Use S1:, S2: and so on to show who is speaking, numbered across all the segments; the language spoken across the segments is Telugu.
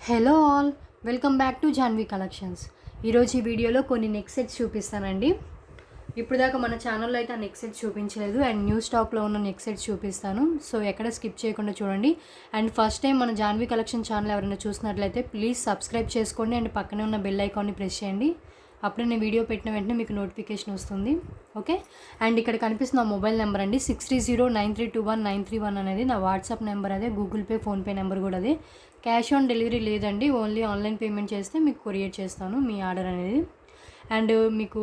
S1: Hello all, welcome back to Janhvi collections. ఈరోజు ఈ వీడియోలో కొన్ని నెక్ సెట్స్ చూపిస్తానండి. ఇప్పుడు దాకా మన ఛానల్లో అయితే ఆ నెక్ సెట్స్ చూపించలేదు అండ్ న్యూ స్టాక్లో ఉన్న నెక్ సెట్స్ చూపిస్తాను. సో ఎక్కడ స్కిప్ చేయకుండా చూడండి. అండ్ ఫస్ట్ టైం మన జాన్వీ కలెక్షన్ ఛానల్ ఎవరైనా చూసినట్లయితే ప్లీజ్ సబ్స్క్రైబ్ చేసుకోండి అండ్ పక్కనే ఉన్న బెల్ ఐకాన్ని ప్రెస్ చేయండి. అప్పుడే నేను వీడియో పెట్టిన వెంటనే మీకు నోటిఫికేషన్ వస్తుంది. ఓకే, అండ్ ఇక్కడ కనిపిస్తున్న మొబైల్ నెంబర్ అండి 6309321931 అనేది నా వాట్సాప్ నెంబర్. అదే గూగుల్ పే, ఫోన్పే నెంబర్ కూడా అదే. క్యాష్ ఆన్ డెలివరీ లేదండి, ఓన్లీ ఆన్లైన్ పేమెంట్ చేస్తే మీకు కొరియర్ చేస్తాను మీ ఆర్డర్ అనేది. అండ్ మీకు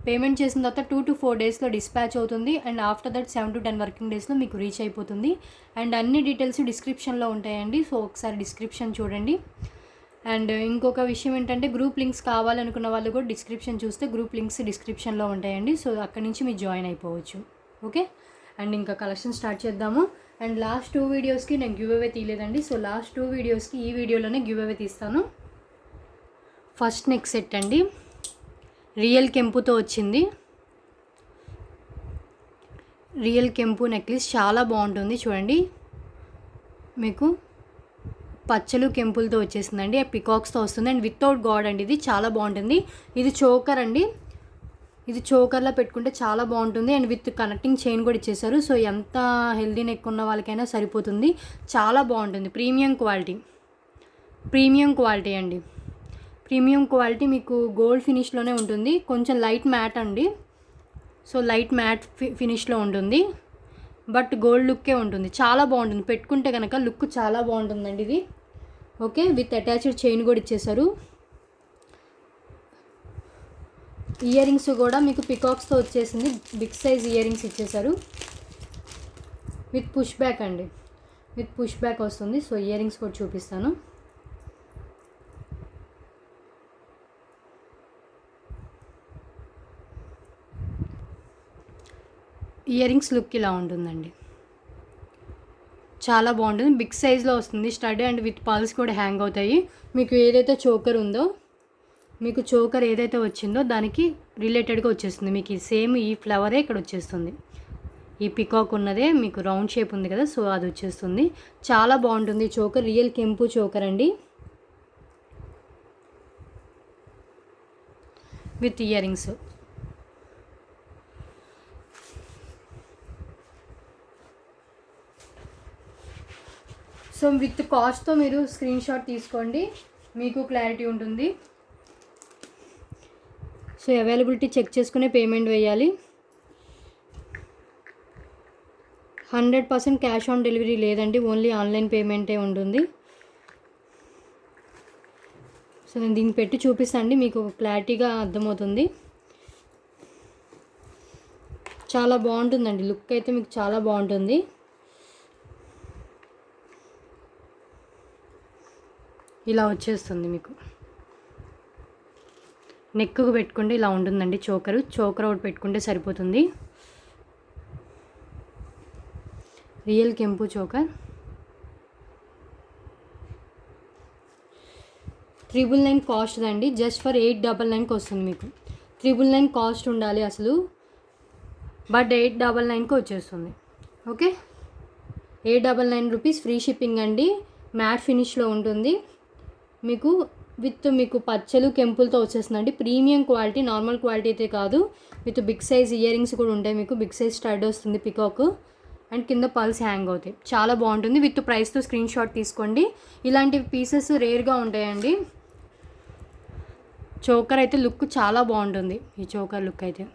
S1: పేమెంట్ చేసిన తర్వాత 2 to 4 డేస్లో డిస్పాచ్ అవుతుంది. And after that 7 to 10 working డేస్లో మీకు రీచ్ అయిపోతుంది. అండ్ అన్ని డీటెయిల్స్ డిస్క్రిప్షన్లో ఉంటాయండి, సో ఒకసారి డిస్క్రిప్షన్ చూడండి. అండ్ ఇంకొక విషయం ఏంటంటే గ్రూప్ లింక్స్ కావాలనుకున్న వాళ్ళు కూడా డిస్క్రిప్షన్ చూస్తే గ్రూప్ లింక్స్ డిస్క్రిప్షన్లో ఉంటాయండి, సో అక్కడి నుంచి మీరు జాయిన్ అయిపోవచ్చు. ఓకే, అండ్ ఇంకా కలెక్షన్ స్టార్ట్ చేద్దాము. అండ్ లాస్ట్ 2 వీడియోస్కి నేను గివ్ అవే తీయలేదండి, సో లాస్ట్ 2 వీడియోస్కి ఈ వీడియోలోనే గివ్ అవే తీస్తాను. ఫస్ట్ నెక్ సెట్ అండి, రియల్ కెంపుతో వచ్చింది. రియల్ కెంపు నెక్లెస్ చాలా బాగుంటుంది చూడండి. మీకు పచ్చలు కెంపులతో వచ్చేసిందండి, పికాక్స్తో వస్తుంది అండ్ వితౌట్ గాడ్ అండి. ఇది చాలా బాగుంటుంది. ఇది చోకర్ అండి, ఇది చోకర్లో పెట్టుకుంటే చాలా బాగుంటుంది. అండ్ విత్ కనెక్టింగ్ చైన్ కూడా ఇచ్చేసారు, సో ఎంత హెల్దీ నెక్ ఉన్న వాళ్ళకైనా సరిపోతుంది. చాలా బాగుంటుంది. ప్రీమియం క్వాలిటీ అండి. ప్రీమియం క్వాలిటీ మీకు గోల్డ్ ఫినిష్లోనే ఉంటుంది. కొంచెం లైట్ మ్యాట్ అండి, సో లైట్ మ్యాట్ ఫినిష్లో ఉంటుంది, బట్ గోల్డ్ లుక్కే ఉంటుంది. చాలా బాగుంటుంది, పెట్టుకుంటే కనుక లుక్ చాలా బాగుంటుందండి ఇది. ఓకే, విత్ అటాచ్డ్ చైన్ కూడా ఇచ్చేసారు. ఇయర్ రింగ్స్ కూడా మీకు పికాక్స్తో వచ్చేసింది, బిగ్ సైజ్ ఇయర్ రింగ్స్ ఇచ్చేసారు. విత్ పుష్ బ్యాక్ అండి, విత్ పుష్ బ్యాక్ వస్తుంది. సో ఇయర్ రింగ్స్ కూడా చూపిస్తాను. ఇయర్ రింగ్స్ లుక్ ఇలా ఉంటుందండి, చాలా బాగుంటుంది. బిగ్ సైజ్లో వస్తుంది స్టడ్ అండ్ విత్ పల్స్ కూడా హ్యాంగ్ అవుతాయి. మీకు ఏదైతే చోకర్ ఉందో, మీకు చోకర్ ఏదైతే వచ్చిందో దానికి రిలేటెడ్గా వచ్చేస్తుంది. మీకు సేమ్ ఈ ఫ్లవరే ఇక్కడ వచ్చేస్తుంది. ఈ పికాక్ ఉన్నదే మీకు రౌండ్ షేప్ ఉంది కదా, సో అది వచ్చేస్తుంది. చాలా బాగుంటుంది చోకర్. రియల్ కెంపు చోకర్ అండి, with ear rings. So with కాస్ట్తో మీరు స్క్రీన్ షాట్ తీసుకోండి, మీకు క్లారిటీ ఉంటుంది. సో అవైలబిలిటీ చెక్ చేసుకునే పేమెంట్ వేయాలి. 100% క్యాష్ ఆన్ డెలివరీ లేదండి, ఓన్లీ ఆన్లైన్ పేమెంటే ఉంటుంది. సో నేను దీన్ని పెట్టి చూపిస్తాను, మీకు క్లారిటీగా అర్థమవుతుంది. చాలా బాగుంటుందండి, లుక్ అయితే మీకు చాలా బాగుంటుంది. ఇలా వచ్చేస్తుంది మీకు. నెక్కు పెట్టుకుంటే ఇలా ఉంటుందండి చోకర్ ఒకటి పెట్టుకుంటే సరిపోతుంది. రియల్ కెంపు చోకర్ 999 కాస్ట్ అండి, జస్ట్ ఫర్ 899కి వస్తుంది మీకు. 999 కాస్ట్ ఉండాలి అసలు, బట్ 899కి వచ్చేస్తుంది. ఓకే, 899 రూపీస్ ఫ్రీ షిప్పింగ్ అండి. మ్యాట్ ఫినిష్లో ఉంటుంది మీకు, విత్ మీకు పచ్చలు కెంపులతో వచ్చేస్తుందండి. ప్రీమియం క్వాలిటీ, నార్మల్ క్వాలిటీ అయితే కాదు. With big size ear rings కూడా ఉంటాయి మీకు. బిగ్ సైజ్ స్టడ్ వస్తుంది పికాక్, అండ్ కింద పల్స్ హ్యాంగ్ అవుతాయి. చాలా బాగుంటుంది. విత్ ప్రైస్తో స్క్రీన్ షాట్ తీసుకోండి. ఇలాంటి పీసెస్ రేర్గా ఉంటాయండి. చోకర్ అయితే లుక్ చాలా బాగుంటుంది. ఈ చోకర్ లుక్ అయితే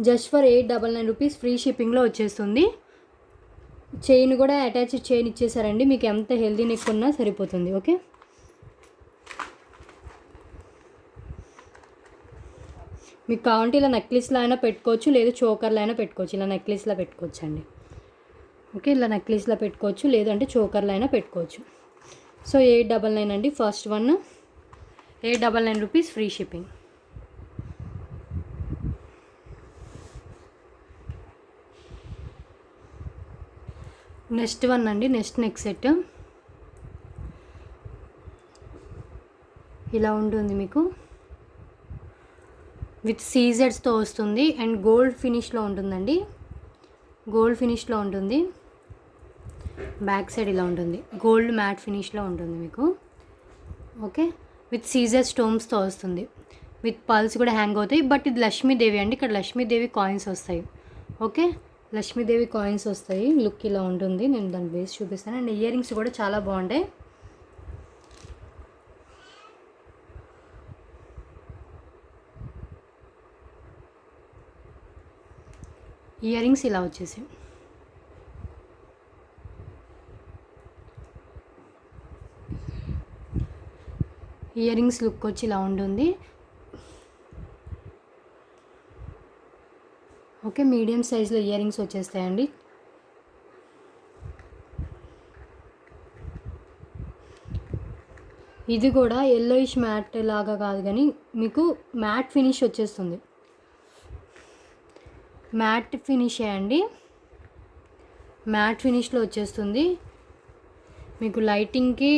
S1: జస్ట్ ఫర్ 899 రూపీస్ ఫ్రీ షిప్పింగ్లో వచ్చేస్తుంది. చైన్ కూడా అటాచ్డ్ చైన్ ఇచ్చేసారండి, మీకు ఎంత హెల్దీ నెక్ ఉన్నా సరిపోతుంది. ఓకే, మీకు కావాలంటే ఇలా నెక్లెస్లో అయినా పెట్టుకోవచ్చు, లేదు చోకర్లో అయినా పెట్టుకోవచ్చు. ఇలా నెక్లెస్లో పెట్టుకోవచ్చు అండి. ఓకే, ఇలా నెక్లెస్లో పెట్టుకోవచ్చు, లేదంటే చోకర్లో అయినా పెట్టుకోవచ్చు. సో 899 అండి first one. 899 rupees free shipping. Next one అండి, నెక్స్ట్ నెక్ సెట్ ఇలా ఉంటుంది మీకు. విత్ సీజెడ్స్తో వస్తుంది అండ్ గోల్డ్ ఫినిష్లో ఉంటుందండి, గోల్డ్ ఫినిష్లో ఉంటుంది. బ్యాక్ సైడ్ ఇలా ఉంటుంది, గోల్డ్ మ్యాట్ ఫినిష్లో ఉంటుంది మీకు. ఓకే, విత్ సీజర్ స్టోన్స్తో వస్తుంది, విత్ పర్ల్స్ కూడా హ్యాంగ్ అవుతాయి. బట్ ఇది లక్ష్మీదేవి అండి, ఇక్కడ లక్ష్మీదేవి కాయిన్స్ వస్తాయి. ఓకే, లక్ష్మీదేవి కాయిన్స్ వస్తాయి. లుక్ ఇలా ఉంటుంది, నేను దాన్ని వేసి చూపిస్తాను. అండ్ ఇయర్ రింగ్స్ కూడా చాలా బాగుంటాయి. ఇయర్ రింగ్స్ ఇలా వచ్చేసి ఇయర్ రింగ్స్ లుక్ వచ్చి ఇలా ఉంటుంది. ఓకే, మీడియం సైజులో ఇయర్ రింగ్స్ వచ్చేస్తాయండి. ఇది కూడా ఎల్లోయిష్ మ్యాట్ లాగా కాదు, కానీ మీకు మ్యాట్ ఫినిష్ వచ్చేస్తుంది. మ్యాట్ ఫినిష్ అండి, మ్యాట్ ఫినిష్లో వచ్చేస్తుంది. మీకు లైటింగ్కి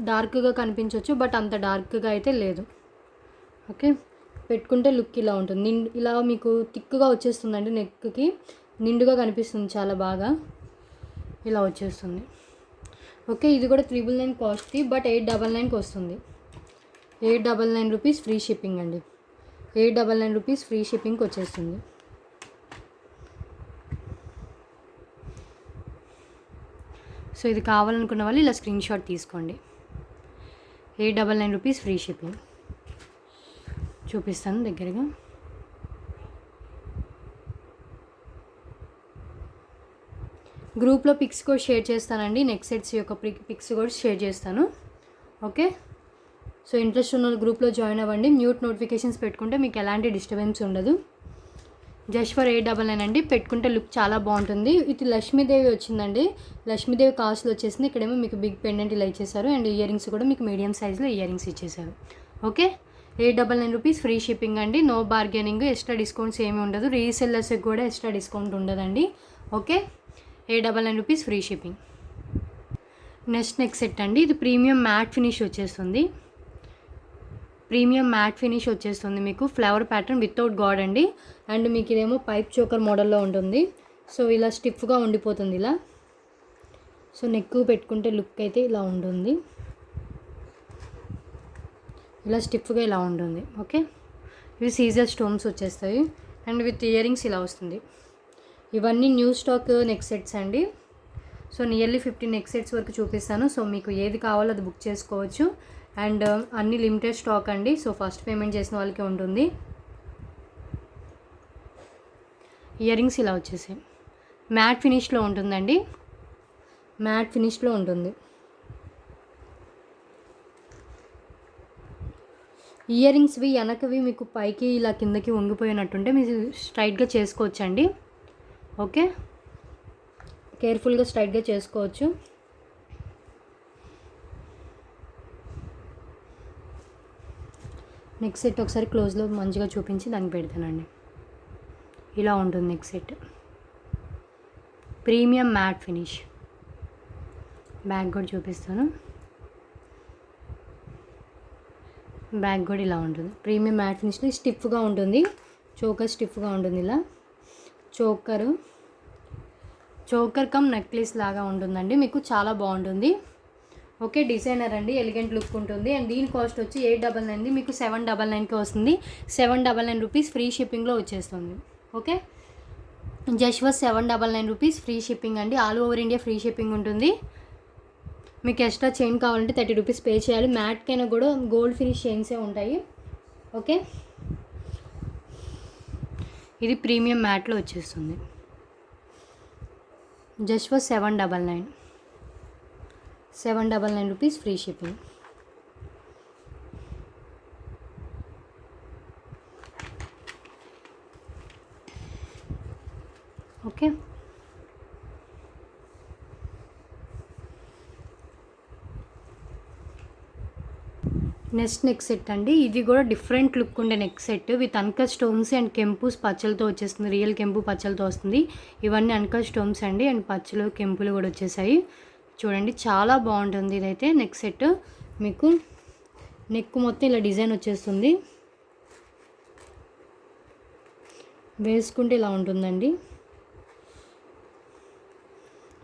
S1: డార్క్గా కనిపించవచ్చు, బట్ అంత డార్క్గా అయితే లేదు. ఓకే, పెట్టుకుంటే లుక్ ఇలా ఉంటుంది. ఇలా మీకు థిక్గా వచ్చేస్తుందండి, నెక్కి నిండుగా కనిపిస్తుంది, చాలా బాగా ఇలా వచ్చేస్తుంది. ఓకే, ఇది కూడా 999 కాస్ట్కి, బట్ 899కి వస్తుంది. 899 రూపీస్ ఫ్రీ షిప్పింగ్ అండి. 899 రూపీస్ ఫ్రీ షిప్పింగ్కి వచ్చేస్తుంది. సో ఇది కావాలనుకున్న వాళ్ళు ఇలా స్క్రీన్ షాట్ తీసుకోండి. 899 రూపీస్ ఫ్రీ షిప్పింగ్. చూపిస్తాను దగ్గరగా. గ్రూప్లో పిక్స్ కూడా షేర్ చేస్తానండి, నెక్ సెట్స్ యొక్క పిక్స్ కూడా షేర్ చేస్తాను. ఓకే, సో ఇంట్రెస్ట్ ఉన్న గ్రూప్లో జాయిన్ అవ్వండి. మ్యూట్ నోటిఫికేషన్స్ పెట్టుకుంటే మీకు ఎలాంటి డిస్టర్బెన్స్ ఉండదు. జస్ట్ ఫర్ 899 అండి, పెట్టుకుంటే లుక్ చాలా బాగుంటుంది. ఇది లక్ష్మీదేవి వచ్చిందండి, లక్ష్మీదేవి కాస్ట్లో వచ్చేసింది. ఇక్కడేమో మీకు బిగ్ పెండెంట్ ఇలా ఇచ్చేసారు, అండ్ ఇయర్ రింగ్స్ కూడా మీకు మీడియం సైజులో ఇయర్ రింగ్స్ ఇచ్చేసారు. ఓకే, 899 రూపీస్ ఫ్రీ షిప్పింగ్ అండి. నో బార్గెనింగ్, ఎక్స్ట్రా డిస్కౌంట్స్ ఏమి ఉండదు. రీసెల్లర్స్కి కూడా ఎక్స్ట్రా డిస్కౌంట్ ఉండదండి. Okay, 899 rupees free shipping. Next neck set అండి, ఇది ప్రీమియం మ్యాట్ ఫినిష్ వచ్చేస్తుంది. ప్రీమియం మ్యాట్ ఫినిష్ వచ్చేస్తుంది మీకు, ఫ్లవర్ ప్యాటర్న్ వితౌట్ గాడ్ అండి. అండ్ మీకు ఇదేమో పైప్ చోకర్ మోడల్లో ఉంటుంది. సో ఇలా స్టిఫ్గా ఉండిపోతుంది ఇలా. సో నెక్ పెట్టుకుంటే లుక్ అయితే ఇలా ఉంటుంది, ఇలా స్టిఫ్గా ఇలా ఉంటుంది. ఓకే, ఇవి సీజర్ స్టోన్స్ వచ్చేస్తాయి, అండ్ విత్ ఇయర్ రింగ్స్ ఇలా వస్తుంది. ఇవన్నీ న్యూ స్టాక్ నెక్ సెట్స్ అండి. సో నియర్లీ 15 నెక్ సెట్స్ వరకు చూపిస్తాను. సో మీకు ఏది కావాలో అది బుక్ చేసుకోవచ్చు. అండ్ అన్ని లిమిటెడ్ స్టాక్ అండి. సో ఫస్ట్ పేమెంట్ చేసిన వాళ్ళకే ఉంటుంది. ఇయర్ రింగ్స్ ఇలా వచ్చేసాయి, మ్యాట్ ఫినిష్లో ఉంటుందండి, మ్యాట్ ఫినిష్లో ఉంటుంది. ఇయర్ రింగ్స్వి వెనకవి మీకు పైకి ఇలా కిందకి వంగిపోయినట్టుంటే మీరు స్ట్రైట్గా చేసుకోవచ్చండి. ఓకే, కేర్ఫుల్గా స్ట్రైట్గా చేసుకోవచ్చు. నెక్ సెట్ ఒకసారి క్లోజ్లో మంచిగా చూపించి దానికి పెడతానండి. ఇలా ఉంటుంది neck set, premium matte finish. Back కూడా చూపిస్తాను, బ్యాక్ కూడా ఇలా ఉంటుంది. ప్రీమియం మ్యాట్ ఫినిష్లో స్టిఫ్గా ఉంటుంది, చోకర్ స్టిఫ్గా ఉంటుంది. ఇలా చోకర్ కమ్ నెక్లెస్ లాగా ఉంటుందండి, మీకు చాలా బాగుంటుంది. ఓకే, డిజైనర్ అండి, ఎలిగెంట్ లుక్ ఉంటుంది. అండ్ దీని కాస్ట్ వచ్చి 899, మీకు 799కి వస్తుంది. 799 రూపీస్ ఫ్రీ షిప్పింగ్లో వచ్చేస్తుంది. Okay, just for 799 rupees free shipping అండి. All over India free shipping ఉంటుంది. మీకు ఎక్స్ట్రా చైన్ కావాలంటే 30 రూపీస్ పే చేయాలి. మ్యాట్కైనా కూడా గోల్డ్ ఫినిష్ చైన్సే ఉంటాయి. ఓకే, ఇది ప్రీమియం మ్యాట్లో వచ్చేస్తుంది. Just for 799 rupees free shipping. Okay, next neck set అండి, ఇది కూడా డిఫరెంట్ లుక్ ఉండే neck set with uncut stones and కెంపు పచ్చలతో వచ్చేస్తుంది. రియల్ కెంపు పచ్చలతో వస్తుంది. ఇవన్నీ అన్కట్ స్టోన్స్ అండి, అండ్ పచ్చలు కెంపులు కూడా వచ్చేసాయి. చూడండి చాలా బాగుంటుంది. ఇదైతే నెక్ సెట్, మీకు నెక్ మొత్తం ఇలా డిజైన్ వచ్చేస్తుంది, వేసుకుంటే ఇలా ఉంటుందండి.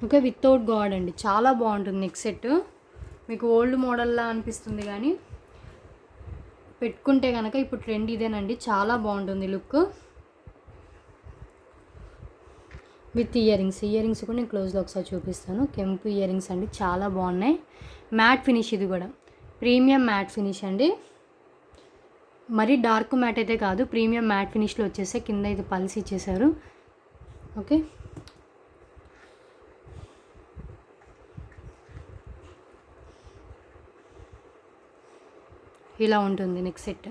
S1: ఓకే, వితౌట్ గాడ్ అండి, చాలా బాగుంటుంది నెక్ సెట్. మీకు ఓల్డ్ మోడల్లా అనిపిస్తుంది కానీ పెట్టుకుంటే కనుక ఇప్పుడు ట్రెండ్ ఇదేనండి, చాలా బాగుంటుంది లుక్. విత్ ఇయర్ రింగ్స్ కూడా నేను క్లోజ్లో ఒకసారి చూపిస్తాను. కెంపు ఇయర్ రింగ్స్ అండి, చాలా బాగున్నాయి. మ్యాట్ ఫినిష్, ఇది కూడా ప్రీమియం మ్యాట్ ఫినిష్ అండి. మరీ డార్క్ మ్యాట్ అయితే కాదు, ప్రీమియం మ్యాట్ ఫినిష్లో వచ్చేసే. కింద ఇది పల్స్ ఇచ్చేసారు. ఓకే, ఇలా ఉంటుంది నెక్ సెట్.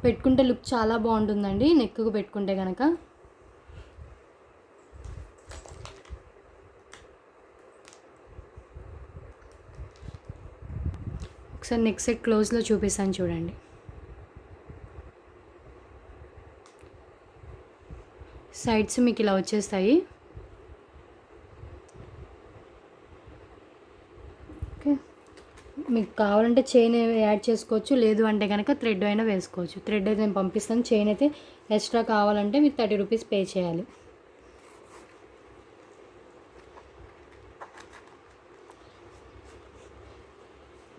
S1: పెట్టుకుంటే లుక్ చాలా బాగుంటుందండి నెక్కు పెట్టుకుంటే కనుక. ఒకసారి నెక్ సెట్ క్లోజ్లో చూపిస్తాను చూడండి. సైడ్స్ మీకు ఇలా వచ్చేస్తాయి. ఓకే, మీకు కావాలంటే చైన్ యాడ్ చేసుకోవచ్చు, లేదు అంటే కనుక థ్రెడ్ అయినా వేసుకోవచ్చు. థ్రెడ్ అయితే నేను పంపిస్తాను, చైన్ అయితే ఎక్స్ట్రా కావాలంటే మీరు 30 రూపీస్ పే చేయాలి.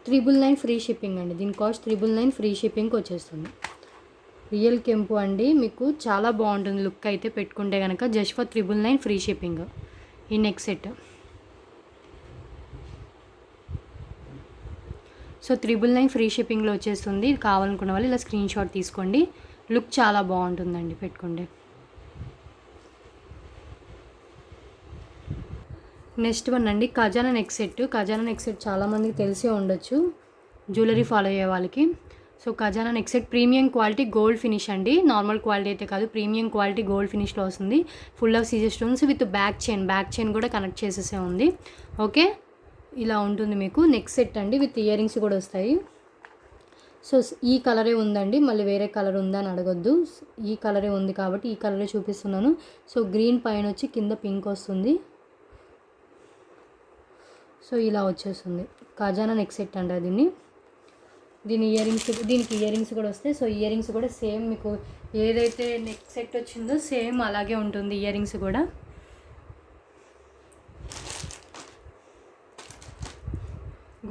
S1: $999 ఫ్రీ షిప్పింగ్ అండి. దీని కాస్ట్ $999 ఫ్రీ షిప్పింగ్కి వచ్చేస్తుంది. రియల్ కెంపు అండి, మీకు చాలా బాగుంటుంది లుక్ అయితే పెట్టుకుంటే కనుక. జస్ట్ ఫర్ $999 ఫ్రీ షిప్పింగ్ ఈ నెక్ సెట్. సో $999 ఫ్రీ షిప్పింగ్లో వచ్చేస్తుంది. ఇది కావాలనుకున్న వాళ్ళు ఇలా స్క్రీన్ షాట్ తీసుకోండి. లుక్ చాలా బాగుంటుందండి పెట్టుకుంటే. నెక్స్ట్ వన్ అండి, Khazana neck set. Khazana neck set చాలామందికి తెలిసే ఉండొచ్చు, జ్యువెలరీ ఫాలో అయ్యే వాళ్ళకి. So Khazana neck set premium quality gold finish అండి. నార్మల్ క్వాలిటీ అయితే కాదు, ప్రీమియం క్వాలిటీ గోల్డ్ ఫినిష్లో వస్తుంది. ఫుల్ ఆఫ్ సీజర్ స్టోన్స్ విత్ బ్యాక్ చైన్ కూడా కనెక్ట్ చేసేసే ఉంది. ఓకే, ఇలా ఉంటుంది మీకు నెక్ సెట్ అండి. విత్ ఇయర్ రింగ్స్ కూడా వస్తాయి. సో ఈ కలరే ఉందండి, మళ్ళీ వేరే కలర్ ఉందా అని అడగొద్దు. ఈ కలరే ఉంది కాబట్టి ఈ కలరే చూపిస్తున్నాను. సో గ్రీన్ పైన వచ్చి కింద పింక్ వస్తుంది. సో ఇలా వచ్చేస్తుంది ఖజానా నెక్ సెట్ అండి దీన్ని. దీనికి ఇయర్ రింగ్స్ కూడా వస్తాయి. సో ఇయర్ రింగ్స్ కూడా సేమ్ మీకు ఏదైతే నెక్ సెట్ వచ్చిందో సేమ్ అలాగే ఉంటుంది ఇయర్ రింగ్స్ కూడా.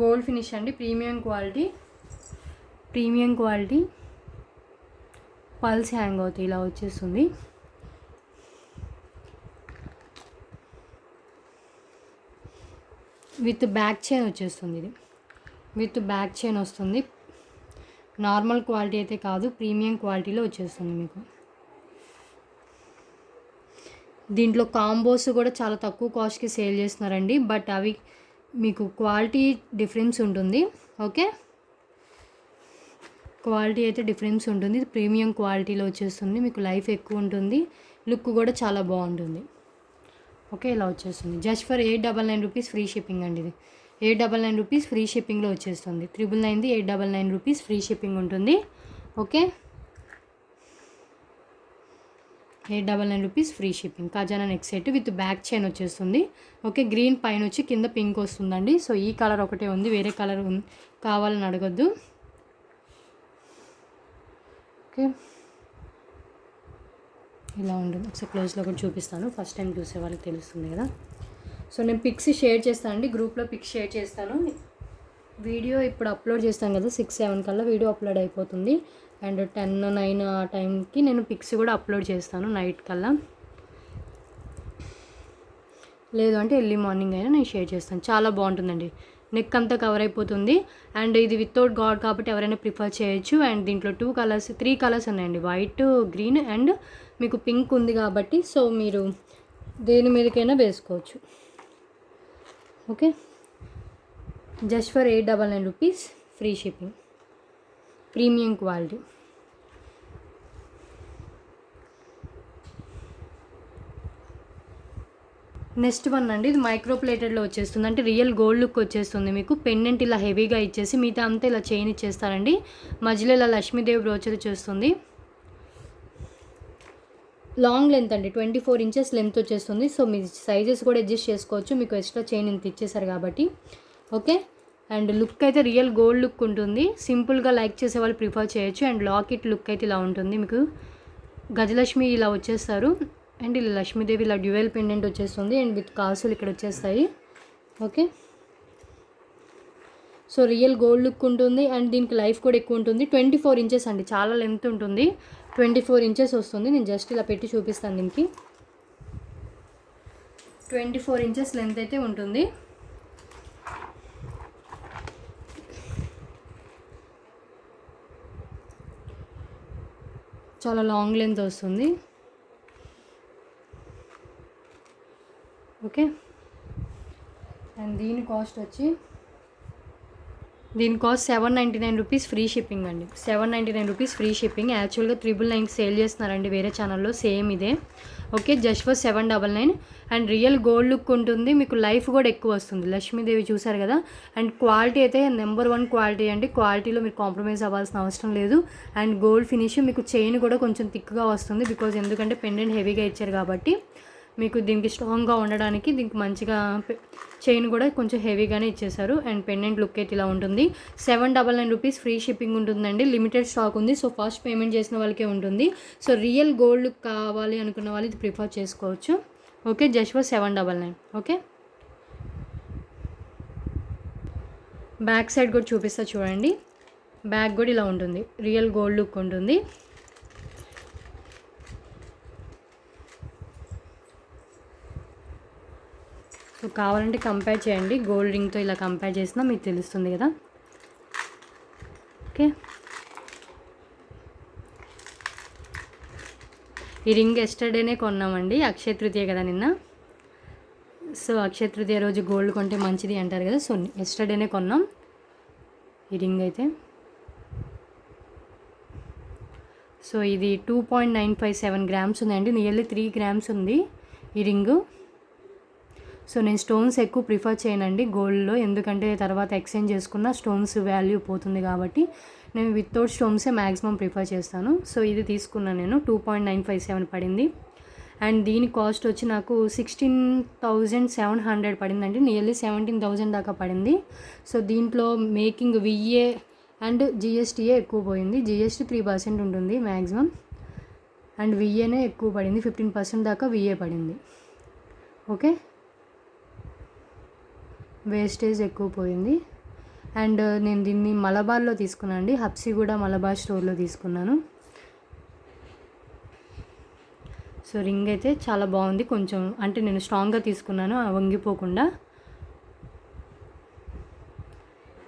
S1: గోల్డ్ ఫినిష్ అండి, ప్రీమియం క్వాలిటీ. పల్స్ హ్యాంగ్ అవుతాయి, ఇలా వచ్చేస్తుంది. విత్ బ్యాక్ చైన్ వచ్చేస్తుంది. ఇది విత్ బ్యాక్ చైన్ వస్తుంది. నార్మల్ క్వాలిటీ అయితే కాదు, ప్రీమియం క్వాలిటీలో వచ్చేస్తుంది మీకు. దీంట్లో కాంబోస్ కూడా చాలా తక్కువ కాస్ట్కి సేల్ చేస్తున్నారండి, బట్ అవి మీకు క్వాలిటీ డిఫరెన్స్ ఉంటుంది. ఓకే, క్వాలిటీ అయితే డిఫరెన్స్ ఉంటుంది. ప్రీమియం క్వాలిటీలో వచ్చేస్తుంది మీకు. లైఫ్ ఎక్కువ ఉంటుంది, లుక్ కూడా చాలా బాగుంటుంది. ఓకే, ఇలా వచ్చేస్తుంది. జస్ట్ ఫర్ $899 ఫ్రీ షిప్పింగ్ అండి. ఇది $899 ఫ్రీ షిప్పింగ్లో వచ్చేస్తుంది. 999ది $899 ఫ్రీ షిప్పింగ్ ఉంటుంది. Okay, $899 free shipping. ఖజానా neck set with back chain వచ్చేస్తుంది. ఓకే, గ్రీన్ పైన వచ్చి కింద పింక్ వస్తుందండి. సో ఈ కలర్ ఒకటే ఉంది, వేరే కలర్ కావాలని అడగొద్దు. ఓకే, ఇలా ఉంటుంది. ఒకసారి క్లోజ్లో కూడా చూపిస్తాను, ఫస్ట్ టైం చూసే వాళ్ళకి తెలుస్తుంది కదా. సో నేను పిక్స్ షేర్ చేస్తాను అండి, గ్రూప్లో పిక్స్ షేర్ చేస్తాను. వీడియో ఇప్పుడు అప్లోడ్ చేస్తాను కదా, 6-7 కల్లా వీడియో అప్లోడ్ అయిపోతుంది. అండ్ 10-9 ఆ టైంకి నేను పిక్స్ కూడా అప్లోడ్ చేస్తాను నైట్ కల్లా. లేదు అంటే ఎర్లీ మార్నింగ్ అయినా నేను షేర్ చేస్తాను. చాలా బాగుంటుందండి, నెక్ అంతా కవర్ అయిపోతుంది. అండ్ ఇది వితౌట్ గాడ్ కాబట్టి ఎవరైనా ప్రిఫర్ చేయొచ్చు. అండ్ దీంట్లో 3 కలర్స్ ఉన్నాయండి, వైట్, గ్రీన్ అండ్ మీకు పింక్ ఉంది కాబట్టి సో మీరు దేని మీదకైనా వేసుకోవచ్చు. Okay, just for $899 free shipping, premium quality. Next one అండి, ఇది మైక్రో ప్లేటెడ్లో వచ్చేస్తుంది. అంటే రియల్ గోల్డ్ లుక్ వచ్చేస్తుంది మీకు. పెండెంట్ ఇలా హెవీగా ఇచ్చేసి మిగతా అంతా ఇలా చైన్ ఇచ్చేస్తారండి. మధ్యలో ఇలా లక్ష్మీదేవి బ్రోచర్ వచ్చేస్తుంది. లాంగ్ లెంత్ అండి, 24 ఇంచెస్ లెంత్ వచ్చేస్తుంది. సో మీ సైజెస్ కూడా అడ్జస్ట్ చేసుకోవచ్చు, మీకు ఎక్స్ట్రా చైన్ ఇంత ఇచ్చేసారు కాబట్టి. ఓకే, అండ్ లుక్ అయితే రియల్ గోల్డ్ లుక్ ఉంటుంది. సింపుల్గా లైక్ చేసే వాళ్ళు ప్రిఫర్ చేయొచ్చు. అండ్ లాకెట్ లుక్ అయితే ఇలా ఉంటుంది. మీకు గజలక్ష్మి ఇలా వచ్చేస్తారు. అండ్ ఇలా లక్ష్మీదేవి ఇలా డ్యూయల్ పెండెంట్ వచ్చేస్తుంది. అండ్ విత్ కాసులు ఇక్కడ వచ్చేస్తాయి. Okay, so real gold look ఉంటుంది. అండ్ దీనికి లైఫ్ కూడా ఎక్కువ ఉంటుంది. 24 ఇంచెస్ అండి, చాలా లెంత్ ఉంటుంది. 24 ఇంచెస్ వస్తుంది. నేను జస్ట్ ఇలా పెట్టి చూపిస్తాను. దీనికి 24 ఇంచెస్ లెంత్ అయితే ఉంటుంది. చాలా లాంగ్ లెంత్ వస్తుంది. ఓకే, అండ్ దీని కాస్ట్ 799 రూపీస్ ఫ్రీ షిప్పింగ్ అండి. 799 రూపీస్ ఫ్రీ షిప్పింగ్. యాక్చువల్గా 999 సేల్ చేస్తున్నారండి వేరే ఛానల్లో, సేమ్ ఇదే. Okay, just for 799. And real gold look ఉంటుంది. మీకు లైఫ్ కూడా ఎక్కువ వస్తుంది. లక్ష్మీదేవి చూసారు కదా. అండ్ క్వాలిటీ అయితే నెంబర్ 1 క్వాలిటీ అండి. క్వాలిటీలో మీరు కాంప్రమైజ్ అవ్వాల్సిన అవసరం లేదు. అండ్ గోల్డ్ ఫినిష్, మీకు చైన్ కూడా కొంచెం థిక్గా వస్తుంది. బికాజ్ ఎందుకంటే పెండెంట్ హెవీగా ఇచ్చారు కాబట్టి మీకు దీనికి స్ట్రాంగ్గా ఉండడానికి దీనికి మంచిగా చైన్ కూడా కొంచెం హెవీగానే ఇచ్చేసారు. అండ్ పెండెంట్ లుక్ అయితే ఇలా ఉంటుంది. 799 రూపీస్ ఫ్రీ షిప్పింగ్ ఉంటుందండి. లిమిటెడ్ స్టాక్ ఉంది. సో ఫస్ట్ పేమెంట్ చేసిన వాళ్ళకే ఉంటుంది. సో రియల్ గోల్డ్ లుక్ కావాలి అనుకున్న వాళ్ళు ఇది ప్రిఫర్ చేసుకోవచ్చు. Okay, just for 799. Okay, back side కూడా చూపిస్తా చూడండి. బ్యాక్ కూడా ఇలా ఉంటుంది. రియల్ గోల్డ్ లుక్ ఉంటుంది. సో కావాలంటే కంపేర్ చేయండి. గోల్డ్ రింగ్తో ఇలా కంపేర్ చేసినా మీకు తెలుస్తుంది కదా. ఓకే, ఈ రింగ్ ఎస్టర్డేనే కొన్నామండి. అక్షయ తృతీయ కదా నిన్న. సో అక్షయ తృతీయ రోజు గోల్డ్ కొంటే మంచిది అంటారు కదా. సో ఎస్టర్డేనే కొన్నాం ఈ రింగ్ అయితే. సో ఇది 2.957 గ్రామ్స్ ఉందండి. నియర్లీ 3 గ్రామ్స్ ఉంది ఈ రింగు. సో నేను స్టోన్స్ ఎక్కువ ప్రిఫర్ చేయనండి గోల్డ్లో, ఎందుకంటే తర్వాత ఎక్స్చేంజ్ చేసుకున్న స్టోన్స్ వాల్యూ పోతుంది కాబట్టి నేను వితౌట్ స్టోన్సే మ్యాక్సిమం ప్రిఫర్ చేస్తాను. సో ఇది తీసుకున్నాను నేను. 2.957 పడింది. అండ్ దీని కాస్ట్ వచ్చి నాకు 16,700 పడిందండి. నియర్లీ 17,000 దాకా పడింది. సో దీంట్లో మేకింగ్ విఏ అండ్ జిఎస్టీఏ ఎక్కువ పోయింది. జిఎస్టీ 3% ఉంటుంది మ్యాక్సిమం. అండ్ విఏనే ఎక్కువ పడింది. 15% దాకా విఏ పడింది. ఓకే, వేస్టేజ్ ఎక్కువ పోయింది. అండ్ నేను దీన్ని మలబార్లో తీసుకున్నాను అండి. హబ్సిగూడ మలబార్ స్టోర్లో తీసుకున్నాను. సో రింగ్ అయితే చాలా బాగుంది. కొంచెం అంటే నేను స్ట్రాంగ్గా తీసుకున్నాను, వంగిపోకుండా.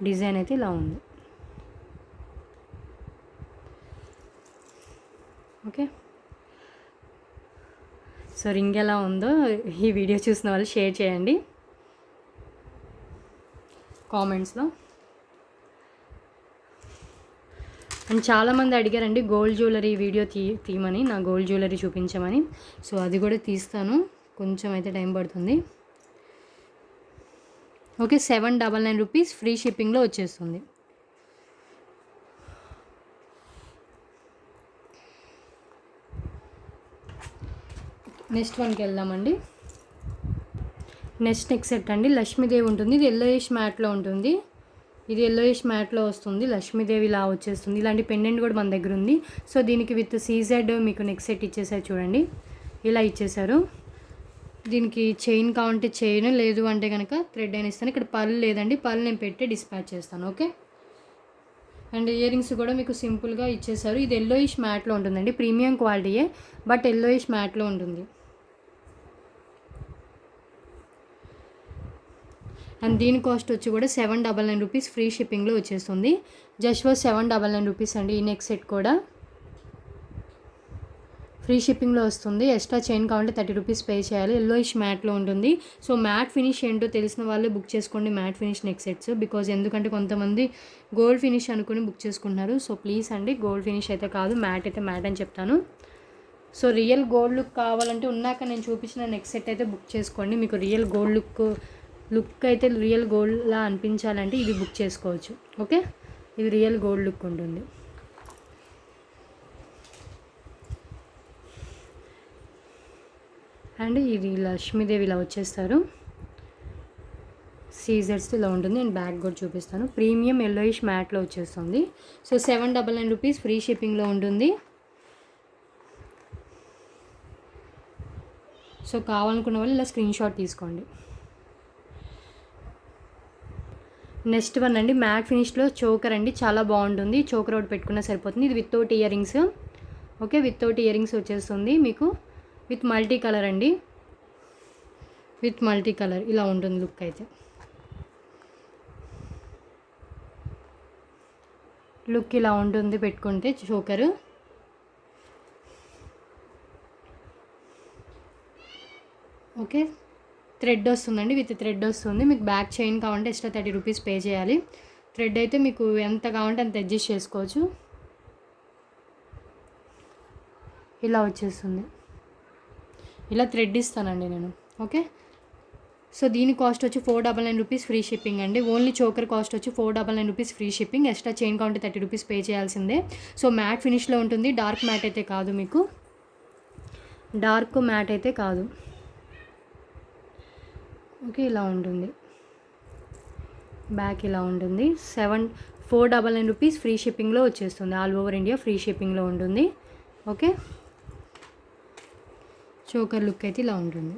S1: డిజైన్ అయితే ఇలా ఉంది. ఓకే, సో రింగ్ ఎలా ఉందో ఈ వీడియో చూసిన వాళ్ళు షేర్ చేయండి కామెంట్స్లో. అండ్ చాలామంది అడిగారండి గోల్డ్ జ్యువెలరీ వీడియో తీయమని, నా గోల్డ్ జ్యువెలరీ చూపించమని. సో అది కూడా తీస్తాను, కొంచెం అయితే టైం పడుతుంది. ఓకే, 799 రూపీస్ ఫ్రీ షిప్పింగ్లో వచ్చేస్తుంది. నెక్స్ట్ వన్కి వెళ్దామండి. నెక్స్ట్ నెక్ సెట్ అండి. లక్ష్మీదేవి ఉంటుంది. ఇది ఎల్లోయిష్ మ్యాట్లో ఉంటుంది. ఇది ఎల్లోయిష్ మ్యాట్లో వస్తుంది. లక్ష్మీదేవి ఇలా వచ్చేస్తుంది. ఇలాంటి పెండెంట్ కూడా మన దగ్గర ఉంది. సో దీనికి విత్ సీజెడ్ మీకు నెక్ సెట్ ఇచ్చేసారు చూడండి. ఇలా ఇచ్చేసారు. దీనికి చైన్ కావాలంటే చైన్, లేదు అంటే కనుక థ్రెడ్ అయినా ఇస్తాను. ఇక్కడ పర్ల్ లేదండి, పర్ల్ నేను పెట్టి డిస్పాచ్ చేస్తాను. ఓకే, అండ్ ఇయర్ రింగ్స్ కూడా మీకు సింపుల్గా ఇచ్చేసారు. ఇది ఎల్లోయిష్ మ్యాట్లో ఉంటుందండి. ప్రీమియం క్వాలిటీయే, బట్ ఎల్లోయిష్ మ్యాట్లో ఉంటుంది. అండ్ దీని కాస్ట్ వచ్చి కూడా 799 రూపీస్ ఫ్రీ షిప్పింగ్లో వచ్చేస్తుంది. జస్ట్ ఫర్ 799 రూపీస్ అండి. ఈ నెక్ సెట్ కూడా ఫ్రీ షిప్పింగ్లో వస్తుంది. ఎక్స్ట్రా చైన్ కావాలంటే 30 రూపీస్ పే చేయాలి. ఎల్లోయిష్ మ్యాట్లో ఉంటుంది. సో మ్యాట్ ఫినిష్ ఏంటో తెలిసిన వాళ్ళే బుక్ చేసుకోండి matte finish neck sets. Because ఎందుకంటే కొంతమంది గోల్డ్ ఫినిష్ అనుకుని బుక్ చేసుకుంటున్నారు. సో ప్లీజ్ అండి, గోల్డ్ ఫినిష్ అయితే కాదు, మ్యాట్ అయితే మ్యాట్ అని చెప్తాను. సో రియల్ గోల్డ్ లుక్ కావాలంటే ఉన్నాక నేను చూపించిన నెక్ సెట్ అయితే బుక్ చేసుకోండి. మీకు రియల్ గోల్డ్ లుక్ అయితే రియల్ గోల్డ్లా అనిపించాలంటే ఇది బుక్ చేసుకోవచ్చు. ఓకే, ఇది రియల్ గోల్డ్ లుక్ ఉంటుంది. అండ్ ఇది లక్ష్మీదేవి ఇలా వచ్చేస్తారు. సీజర్స్ ఇలా ఉంటుంది. అండ్ బ్యాక్ కూడా చూపిస్తాను. ప్రీమియం ఎల్లోయిష్ మ్యాట్లో వచ్చేస్తుంది. సో 799 రూపీస్ ఫ్రీ షిప్పింగ్లో ఉంటుంది. సో కావాలనుకున్న వాళ్ళు ఇలా స్క్రీన్ షాట్ తీసుకోండి. నెక్స్ట్ వన్ అండి, మ్యాట్ ఫినిష్లో చోకర్ అండి. చాలా బాగుంటుంది. చోకర్ ఒకటి పెట్టుకున్నా సరిపోతుంది. ఇది without ear rings. Okay, without ear rings వచ్చేస్తుంది మీకు. విత్ మల్టీ కలర్ అండి. విత్ మల్టీ కలర్ ఇలా ఉంటుంది లుక్ అయితే. లుక్ ఇలా ఉంటుంది పెట్టుకుంటే చోకరు. ఓకే, థ్రెడ్ వస్తుందండి. విత్ థ్రెడ్ వస్తుంది. మీకు బ్యాక్ చైన్ కావాలంటే ఎక్స్ట్రా 30 రూపీస్ పే చేయాలి. థ్రెడ్ అయితే మీకు ఎంత కావాలంటే అంత అడ్జస్ట్ చేసుకోవచ్చు. ఇలా వచ్చేస్తుంది. ఇలా థ్రెడ్ ఇస్తానండి నేను. ఓకే, సో దీని కాస్ట్ వచ్చి 499 రూపీస్ ఫ్రీ షిప్పింగ్ అండి. ఓన్లీ చోకర్ కాస్ట్ వచ్చి 499 rupees free shipping. Extra chain కావాలంటే 30 రూపీస్ పే చేయాల్సిందే. సో మ్యాట్ ఫినిష్లో ఉంటుంది. డార్క్ మ్యాట్ అయితే కాదు మీకు. డార్క్ మ్యాట్ అయితే కాదు. ఓకే, ఇలా ఉంటుంది. బ్యాక్ ఇలా ఉంటుంది. 499 రూపీస్ ఫ్రీ షిప్పింగ్లో వచ్చేస్తుంది. ఆల్ ఓవర్ ఇండియా ఫ్రీ షిప్పింగ్లో ఉంటుంది. ఓకే, చోకర్ లుక్ అయితే ఇలా ఉంటుంది.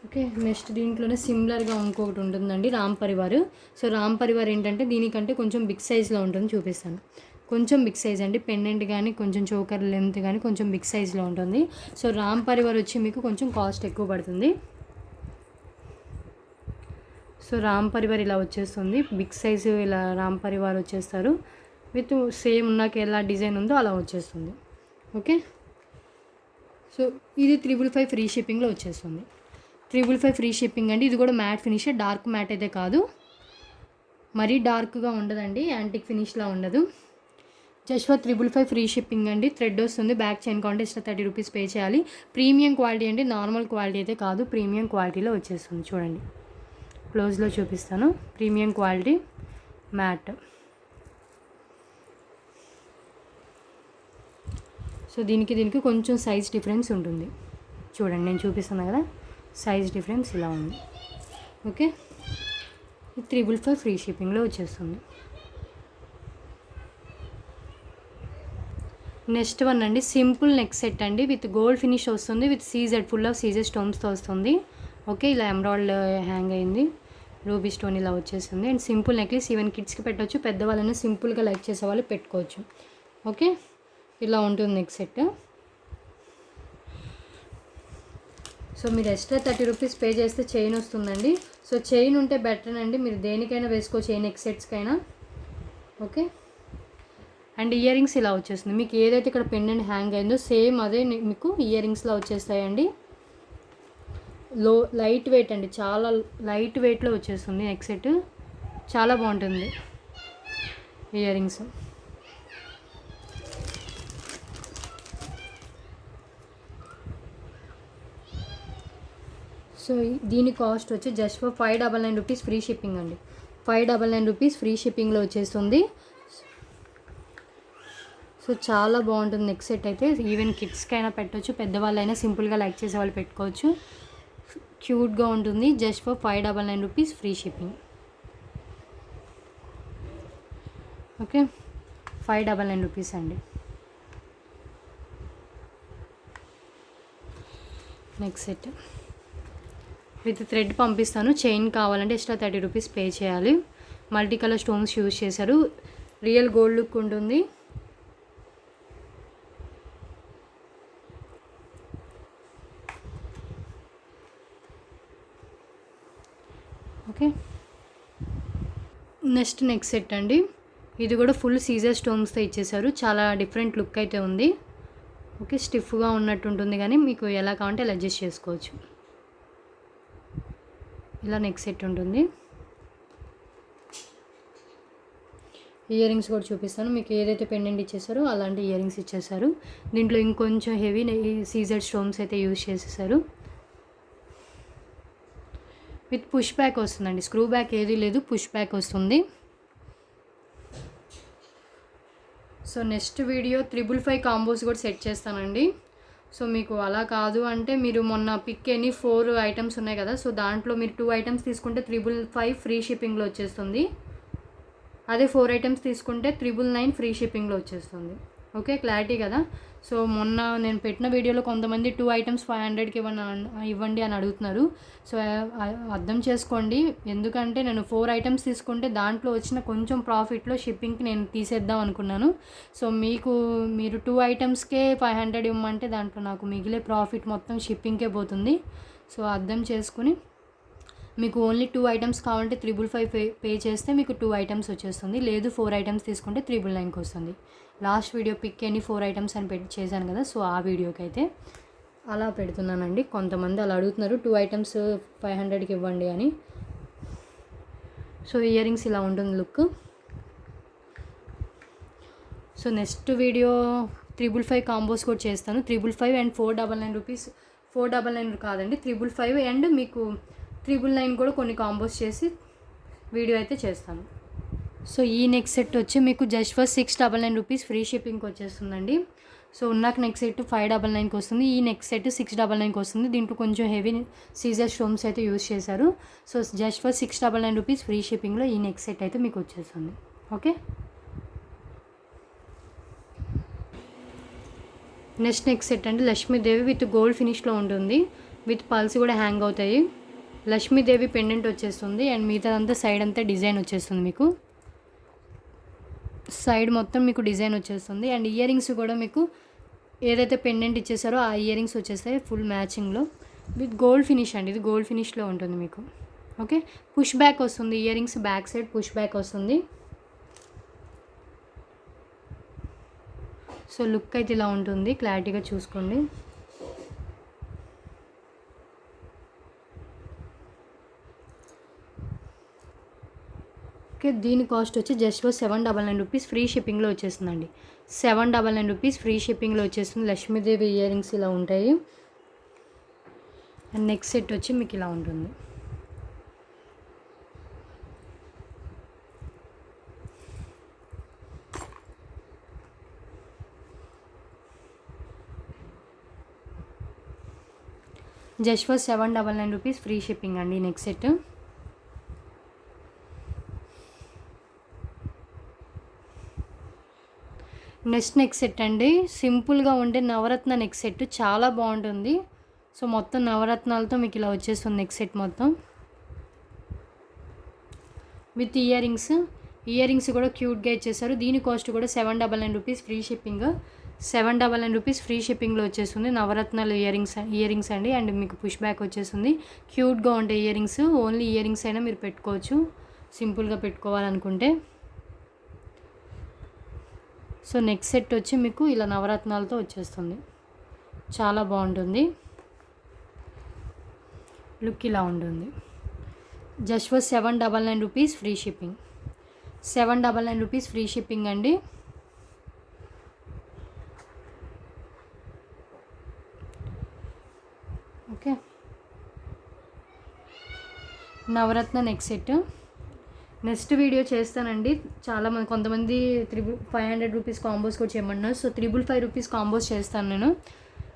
S1: ఓకే, నెక్స్ట్ దీంట్లోనే సిమిలర్గా ఇంకొకటి ఉంటుందండి, రామ్ పరివార్. సో రామ్ పరివార్ ఏంటంటే దీనికంటే కొంచెం బిగ్ సైజ్లో ఉంటుంది. చూపిస్తాను. కొంచెం బిగ్ సైజ్ అండి. పెండెంట్ కానీ కొంచెం చోకర్ లెంత్ కానీ కొంచెం బిగ్ సైజ్లో ఉంటుంది. సో రామ్ పరివార్ వచ్చి మీకు కొంచెం కాస్ట్ ఎక్కువ పడుతుంది. సో రామ్ పరివార్ ఇలా వచ్చేస్తుంది. బిగ్ సైజు ఇలా రామ్ పరివార్ వచ్చేస్తారు. విత్ సేమ్ ఉన్నాక ఎలా డిజైన్ ఉందో అలా వచ్చేస్తుంది. ఓకే, సో ఇది 355 ఫ్రీ షిప్పింగ్లో వచ్చేస్తుంది. 355 ఫ్రీ షిప్పింగ్ అండి. ఇది కూడా మ్యాట్ ఫినిష్. డార్క్ మ్యాట్ అయితే కాదు. మరీ డార్క్గా ఉండదండి. యాంటిక్ ఫినిష్లా ఉండదు. జస్ట్ ఫర్ 355 ఫ్రీ షిప్పింగ్ అండి. థ్రెడ్ వస్తుంది. బ్యాక్ చైన్ కావాలంటే ఎక్స్ట్రా 30 రూపీస్ పే చేయాలి. ప్రీమియం క్వాలిటీ అండి. నార్మల్ క్వాలిటీ అయితే కాదు. ప్రీమియం క్వాలిటీలో వచ్చేస్తుంది. చూడండి, క్లోజ్లో చూపిస్తాను. Premium quality matte. సో దీనికి కొంచెం సైజ్ డిఫరెన్స్ ఉంటుంది. చూడండి, నేను చూపిస్తాను కదా, సైజ్ డిఫరెన్స్ ఇలా ఉంది. ఓకే, 355 ఫ్రీ షిప్పింగ్లో వచ్చేస్తుంది. నెక్స్ట్ వన్ అండి, సింపుల్ నెక్ సెట్ అండి. విత్ గోల్డ్ ఫినిష్ వస్తుంది. With CZ full of CZ స్టోన్స్తో వస్తుంది. ఓకే, ఇలా ఎమరాల్డ్ హ్యాంగ్ అయింది. రూబీ స్టోన్ ఇలా వచ్చేస్తుంది. And simple necklace. ఈవెన్ కిడ్స్కి పెట్టవచ్చు. పెద్దవాళ్ళైనా సింపుల్గా లైక్ చేసే వాళ్ళు పెట్టుకోవచ్చు. ఓకే, ఇలా ఉంటుంది నెక్ సెట్. సో మీరు ఎక్స్ట్రా 30 రూపీస్ పే చేస్తే చైన్ వస్తుందండి. సో చైన్ ఉంటే బెటర్ అండి. మీరు దేనికైనా వేసుకోవచ్చు, ఏ నెక్ సెట్స్కైనా. ఓకే, అండ్ ఇయర్ రింగ్స్ ఇలా వచ్చేస్తుంది. మీకు ఏదైతే ఇక్కడ పెండెంట్ హ్యాంగ్ అయిందో సేమ్ అదే మీకు ఇయర్ రింగ్స్లో వచ్చేస్తాయండి. లైట్ వెయిట్ అండి. చాలా లైట్ వెయిట్లో వచ్చేస్తుంది నెక్ సెట్. చాలా బాగుంటుంది ఇయర్ రింగ్స్. సో దీని కాస్ట్ వచ్చి just for 599 rupees free shipping అండి. 599 రూపీస్ ఫ్రీ షిప్పింగ్లో వచ్చేస్తుంది. సో చాలా బాగుంటుంది నెక్ సెట్ అయితే. ఈవెన్ కిడ్స్కైనా పెట్టవచ్చు. పెద్దవాళ్ళైనా సింపుల్గా లైక్ చేసే వాళ్ళు పెట్టుకోవచ్చు. క్యూట్గా ఉంటుంది. Just for 599 rupees free shipping. Okay, 599 rupees అండి. నెక్ సెట్ విత్ థ్రెడ్ పంపిస్తాను. చైన్ కావాలంటే ఎక్స్ట్రా 30 రూపీస్ పే చేయాలి. మల్టీ కలర్ స్టోన్స్ యూజ్ చేశారు. రియల్ గోల్డ్ లుక్ ఉంటుంది. ఓకే, నెక్స్ట్ నెక్ సెట్ అండి. ఇది కూడా ఫుల్ సీజర్ స్టోన్స్తో ఇచ్చేసారు. చాలా డిఫరెంట్ లుక్ అయితే ఉంది. ఓకే, స్టిఫ్గా ఉన్నట్టు ఉంటుంది కానీ మీకు ఎలా కావాలంటే అలా అడ్జస్ట్ చేసుకోవచ్చు. ఇలా నెక్ సెట్ ఉంటుంది. ఇయర్ రింగ్స్ కూడా చూపిస్తాను. మీకు ఏదైతే పెండెంట్ ఇచ్చేసారో అలాంటి ఇయర్ రింగ్స్ ఇచ్చేసారు. దీంట్లో ఇంకొంచెం హెవీ సీజర్ స్టోన్స్ అయితే యూజ్ చేసేసారు. విత్ పుష్ బ్యాక్ వస్తుందండి. స్క్రూ బ్యాక్ ఏది లేదు, పుష్ బ్యాక్ వస్తుంది. సో నెక్స్ట్ వీడియో 555 కాంబోస్ కూడా సెట్ చేస్తానండి. సో మీకు అలా కాదు అంటే మీరు మొన్న పిక్ ఎనీ 4 ఐటమ్స్ ఉన్నాయి కదా, సో దాంట్లో మీరు 2 ఐటమ్స్ తీసుకుంటే 555 ఫ్రీ షిప్పింగ్లో వచ్చేస్తుంది. అదే 4 ఐటమ్స్ తీసుకుంటే 999 ఫ్రీ షిప్పింగ్లో వచ్చేస్తుంది. ఓకే, క్లారిటీ కదా. సో మొన్న నేను పెట్టిన వీడియోలో కొంతమంది 2 ఐటమ్స్ 500కి ఇవ్వండి అని అడుగుతున్నారు. సో అర్థం చేసుకోండి, ఎందుకంటే నేను 4 ఐటమ్స్ తీసుకుంటే దాంట్లో వచ్చిన కొంచెం ప్రాఫిట్లో షిప్పింగ్కి నేను తీసేద్దాం అనుకున్నాను. సో మీరు 2 ఐటమ్స్కే 500 ఇవ్వమంటే దాంట్లో నాకు మిగిలే ప్రాఫిట్ మొత్తం షిప్పింగ్కే పోతుంది. సో అర్థం చేసుకుని మీకు ఓన్లీ 2 ఐటమ్స్ కావాలంటే 555 పే చేస్తే మీకు 2 ఐటమ్స్ వచ్చేస్తుంది. లేదు 4 ఐటమ్స్ తీసుకుంటే 999కి వస్తుంది. Last video pick any 4 items అని చేశాను కదా, సో ఆ వీడియోకి అయితే అలా పెడుతున్నానండి. కొంతమంది అలా అడుగుతున్నారు 2 ఐటమ్స్ 500కి ఇవ్వండి అని. సో ఇయర్ రింగ్స్ ఇలా ఉంటుంది look. So next video 555 combos కూడా చేస్తాను. 555 అండ్ 499 రూపీస్, 499 కాదండి 555 అండ్ మీకు 999 కూడా కొన్ని కాంబోస్ చేసి వీడియో అయితే చేస్తాను. సో ఈ నెక్ సెట్ వచ్చి మీకు జస్ట్ ఫర్ 699 రూపీస్ ఫ్రీ షిప్పింగ్కి వచ్చేస్తుందండి. సో నాకు నెక్ సెట్ 599కి వస్తుంది. ఈ నెక్ సెట్ 699కి వస్తుంది. దీంట్లో కొంచెం హెవీ సీజర్ స్టోన్స్ అయితే యూజ్ చేశారు. So just for 699 rupees free షిప్పింగ్లో ఈ నెక్ సెట్ అయితే మీకు వచ్చేస్తుంది. ఓకే, నెక్స్ట్ నెక్ సెట్ అండి లక్ష్మీదేవి విత్ గోల్డ్ ఫినిష్లో ఉంటుంది. విత్ పల్స్ కూడా హ్యాంగ్ అవుతాయి. లక్ష్మీదేవి పెండెంట్ వచ్చేస్తుంది అండ్ మిగతాదంతా సైడ్ అంతా డిజైన్ వచ్చేస్తుంది. మీకు సైడ్ మొత్తం మీకు డిజైన్ వచ్చేస్తుంది. అండ్ ఇయర్ రింగ్స్ కూడా మీకు ఏదైతే పెండెంట్ ఇచ్చేసారో ఆ ఇయర్ రింగ్స్ వచ్చేస్తాయి ఫుల్ మ్యాచింగ్లో విత్ గోల్డ్ ఫినిష్ అండి. ఇది గోల్డ్ ఫినిష్లో ఉంటుంది మీకు. ఓకే, పుష్ బ్యాక్ వస్తుంది. Ear rings back side push back వస్తుంది. సో లుక్ అయితే ఇలా ఉంటుంది, క్లారిటీగా చూసుకోండి. ఓకే, దీని కాస్ట్ వచ్చి జస్ట్ 799 రూపీస్ ఫ్రీ షిప్పింగ్లో వచ్చేస్తుందండి. 799 రూపీస్ ఫ్రీ షిప్పింగ్లో వచ్చేస్తుంది. లక్ష్మీదేవి ఇయర్ రింగ్స్ ఇలా ఉంటాయి. అండ్ నెక్స్ట్ సెట్ వచ్చి మీకు ఇలా ఉంటుంది. Just for 799 rupees free shipping అండి next set. Next neck set అండి, సింపుల్గా ఉండే నవరత్న నెక్ సెట్ చాలా బాగుంటుంది. సో మొత్తం నవరత్నాలతో మీకు ఇలా వచ్చేస్తుంది నెక్ సెట్ మొత్తం విత్ ఇయర్ రింగ్స్ కూడా క్యూట్గా ఇచ్చేసారు. దీని కాస్ట్ కూడా 799 rupees free shipping. 799 rupees free షిప్పింగ్లో వచ్చేస్తుంది. నవరత్నాలు ఇయర్ రింగ్స్ అండి. అండ్ మీకు పుష్ బ్యాక్ వచ్చేస్తుంది. క్యూట్గా ఉంటాయి ear rings. Only ear rings అయినా మీరు పెట్టుకోవచ్చు సింపుల్గా పెట్టుకోవాలనుకుంటే. సో నెక్స్ట్ సెట్ వచ్చి మీకు ఇలా నవరత్నాలతో వచ్చేస్తుంది. చాలా బాగుంటుంది, లుక్ ఇలా ఉంటుంది. Just for 799 rupees free shipping. 799 rupees free shipping అండి. ఓకే, నవరత్న నెక్ సెట్ నెక్స్ట్ వీడియో చేస్తానండి. కొంతమంది 500 రూపీస్ కాంబోస్ కూడా చేయమన్నారు. సో 555 రూపీస్ కాంబోస్ చేస్తాను నేను.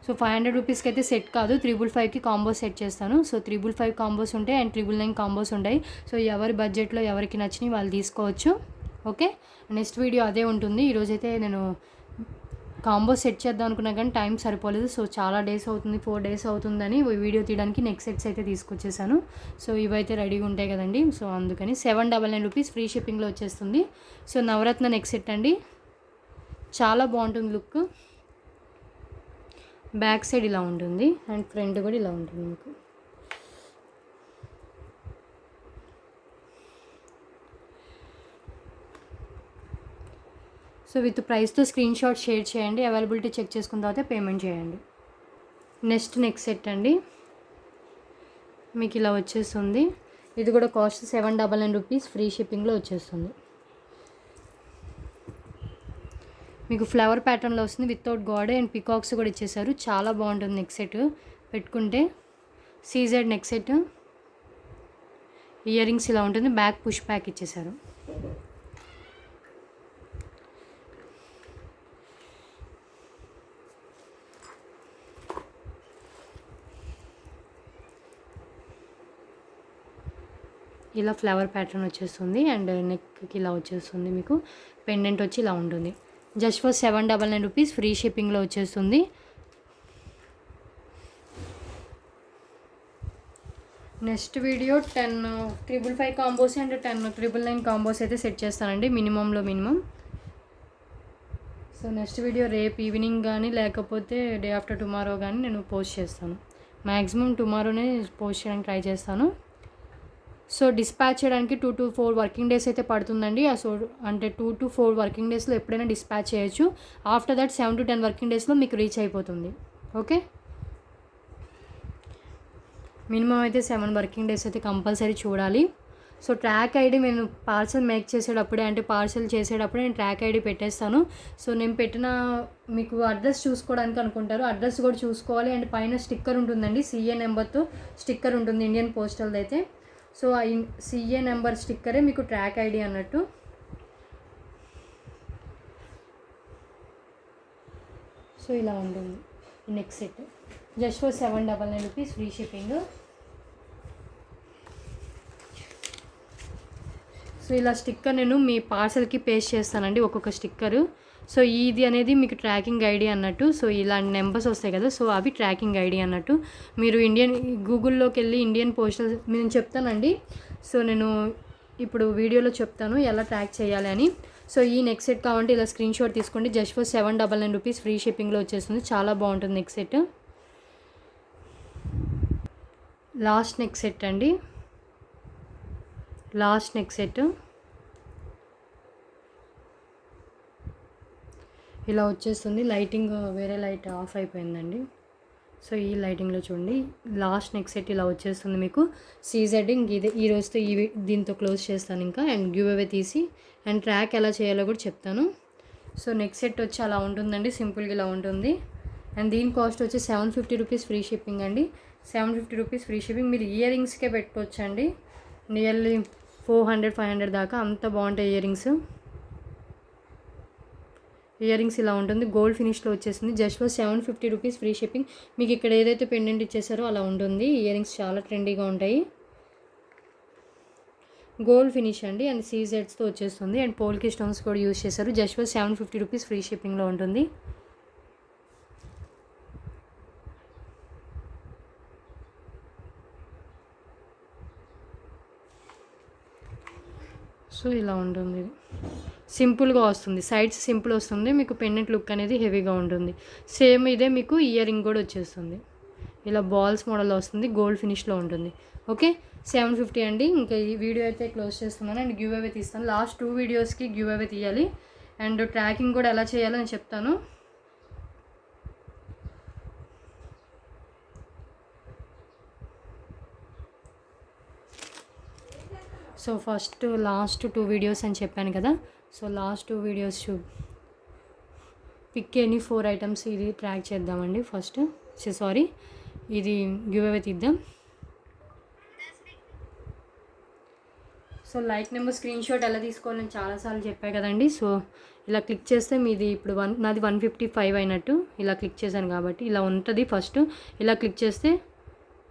S1: సో 500 రూపీస్కి అయితే సెట్ కాదు, 555కి కాంబోస్ సెట్ చేస్తాను. సో 555 కాంబోస్ ఉంటాయి అండ్ 999 కాంబోస్ ఉంటాయి. సో ఎవరి బడ్జెట్లో ఎవరికి నచ్చినాయి వాళ్ళు తీసుకోవచ్చు. ఓకే, నెక్స్ట్ వీడియో అదే ఉంటుంది. ఈరోజైతే నేను కాంబో సెట్ చేద్దాం అనుకున్నా కానీ టైం సరిపోలేదు. సో చాలా డేస్ అవుతుంది, 4 డేస్ అవుతుందని వీడియో తీయడానికి నెక్స్ట్ సెట్స్ అయితే తీసుకొచ్చేసాను. సో ఇవైతే రెడీగా ఉంటాయి కదండి. సో అందుకని 799 రూపీస్ ఫ్రీ షిప్పింగ్లో వచ్చేస్తుంది. సో నవరత్న నెక్స్ట్ సెట్ అండి, చాలా బాగుంటుంది లుక్. బ్యాక్ సైడ్ ఇలా ఉంటుంది అండ్ ఫ్రంట్ కూడా ఇలా ఉంటుంది మీకు. సో విత్ ప్రైస్తో స్క్రీన్ షాట్ షేర్ చేయండి. అవైలబిలిటీ చెక్ చేసుకున్న తర్వాత పేమెంట్ చేయండి. నెక్స్ట్ సెట్ అండి, మీకు ఇలా వచ్చేస్తుంది. ఇది కూడా కాస్ట్ 799 రూపీస్ ఫ్రీ షిప్పింగ్లో వచ్చేస్తుంది. మీకు ఫ్లవర్ ప్యాటర్న్లో వస్తుంది వితౌట్ గాడ్ అండ్ పికాక్స్ కూడా ఇచ్చేసారు. చాలా బాగుంటుంది నెక్ సెట్ పెట్టుకుంటే. CZ neck set, year rings ఇలా ఉంటుంది. బ్యాక్ పుష్ బ్యాక్ ఇచ్చేసారు. ఇలా ఫ్లవర్ ప్యాటర్న్ వచ్చేస్తుంది అండ్ నెక్కి ఇలా వచ్చేస్తుంది. మీకు పెండెంట్ వచ్చి ఇలా ఉంటుంది. జస్ట్ ఫర్ 799 రూపీస్ ఫ్రీ షిప్పింగ్లో వచ్చేస్తుంది. Next video 10 555 combos and 10 999 combos అయితే సెట్ చేస్తానండి, మినిమంలో మినిమం. సో నెక్స్ట్ వీడియో రేపు ఈవినింగ్ కానీ లేకపోతే డే ఆఫ్టర్ టుమారో కానీ నేను పోస్ట్ చేస్తాను. మ్యాక్సిమం టుమారోనే పోస్ట్ చేయడానికి ట్రై చేస్తాను. సో డిస్పాచ్ చేయడానికి 2 to 4 వర్కింగ్ డేస్ అయితే పడుతుందండి. సో అంటే 2 to 4 వర్కింగ్ డేస్లో ఎప్పుడైనా డిస్పాచ్ చేయొచ్చు. ఆఫ్టర్ దట్ 7 to 10 వర్కింగ్ డేస్లో మీకు రీచ్ అయిపోతుంది. ఓకే, మినిమం అయితే 7 వర్కింగ్ డేస్ అయితే కంపల్సరీ చూడాలి. సో ట్రాక్ ఐడి నేను పార్సల్ మేక్ చేసేటప్పుడే, అంటే పార్సల్ చేసేటప్పుడే నేను ట్రాక్ ఐడి పెట్టేస్తాను. సో నేను పెట్టిన మీకు అడ్రస్ చూసుకోవడానికి అనుకుంటారు, అడ్రస్ కూడా చూసుకోవాలి. అండ్ పైన స్టిక్కర్ ఉంటుందండి, CA నెంబర్తో స్టిక్కర్ ఉంటుంది ఇండియన్ పోస్టల్ది అయితే. సో ఆ CA నెంబర్ స్టిక్కరే మీకు ట్రాక్ ఐడి అన్నట్టు. సో ఇలా ఉంటుంది next set. Just for 799 rupees free shipping. So ఇలా స్టిక్కర్ నేను మీ పార్సల్కి పేస్ట్ చేస్తానండి, ఒక్కొక్క స్టిక్కరు. సో ఇది అనేది మీకు ట్రాకింగ్ ఐడి అన్నట్టు. సో ఇలాంటి నెంబర్స్ వస్తాయి కదా, సో అవి ట్రాకింగ్ ఐడి అన్నట్టు. మీరు గూగుల్లోకి వెళ్ళి ఇండియన్ పోస్టల్ నేను చెప్తానండి. సో నేను ఇప్పుడు వీడియోలో చెప్తాను ఎలా ట్రాక్ చేయాలి అని. సో ఈ నెక్స్ట్ సెట్ కావాలంటే ఇలా స్క్రీన్ షాట్ తీసుకోండి. జస్ట్ ఫర్ 799 రూపీస్ ఫ్రీ షిప్పింగ్లో వచ్చేస్తుంది. చాలా బాగుంటుంది next set. Last next set అండి, లాస్ట్ నెక్స్ట్ సెట్ ఇలా వచ్చేస్తుంది. లైటింగ్ వేరే లైట్ ఆఫ్ అయిపోయిందండి. సో ఈ లైటింగ్లో చూడండి, లాస్ట్ నెక్స్ట్ సెట్ ఇలా వచ్చేస్తుంది మీకు. సీజెడ్డింగ్ ఇదే ఈ రోజుతో దీంతో క్లోజ్ చేస్తాను ఇంకా. అండ్ గివ్ అవే తీసి అండ్ ట్రాక్ ఎలా చేయాలో కూడా చెప్తాను. సో నెక్స్ట్ సెట్ వచ్చి అలా ఉంటుందండి, సింపుల్గా ఇలా ఉంటుంది. అండ్ దీని కాస్ట్ వచ్చి 750 రూపీస్ ఫ్రీ షిప్పింగ్ అండి. 750 రూపీస్ ఫ్రీ షిప్పింగ్. మీరు ఇయర్ రింగ్స్కే పెట్టుకోవచ్చండి, నియర్లీ 400-500 దాకా, అంత బాగుంటాయి ఇయర్ రింగ్స్. ఇయర్ రింగ్స్ ఇలా ఉంటుంది, గోల్డ్ ఫినిష్లో వచ్చేసింది. Just for 750 rupees free shipping. మీకు ఇక్కడ ఏదైతే పెండెంట్ ఇచ్చేసారో అలా ఉంటుంది. ఇయర్ రింగ్స్ చాలా ట్రెండీగా ఉంటాయి, గోల్డ్ ఫినిష్ అండి. అండ్ సీజెడ్స్తో వచ్చేస్తుంది. అండ్ పోల్కి స్టోన్స్ కూడా యూజ్ చేశారు. జస్ట్ ఫర్ 750 రూపీస్ ఫ్రీ షిప్పింగ్లో ఉంటుంది. సో ఇలా ఉంటుంది, ఇది సింపుల్గా వస్తుంది, సైడ్స్ సింపుల్ వస్తుంది. మీకు పెండెంట్ లుక్ అనేది హెవీగా ఉంటుంది. సేమ్ ఇదే మీకు ఇయర్ రింగ్ కూడా వచ్చేస్తుంది. ఇలా బాల్స్ మోడల్లో వస్తుంది, గోల్డ్ ఫినిష్లో ఉంటుంది. ఓకే, 750 అండి. ఇంకా ఈ వీడియో అయితే క్లోజ్ చేస్తున్నాను అండ్ గివ్ అవే తీస్తాను. లాస్ట్ 2 వీడియోస్కి గివ్ అవే తీయాలి అండ్ ట్రాకింగ్ కూడా ఎలా చేయాలో నేను చెప్తాను. సో ఫస్ట్ లాస్ట్ 2 వీడియోస్ అని చెప్పాను కదా. So last 2 videos pick any 4 items ఇది ట్రాక్ చేద్దామండి. ఫస్ట్ సారీ ఇది గివ్ అవే తీద్దాం. So like number screen shot ఎలా తీసుకోవాలని చాలాసార్లు చెప్పాను కదండి. సో ఇలా క్లిక్ చేస్తే మీది ఇప్పుడు నాది 155 అయినట్టు. ఇలా క్లిక్ చేశాను కాబట్టి ఇలా ఉంటుంది. ఫస్ట్ ఇలా క్లిక్ చేస్తే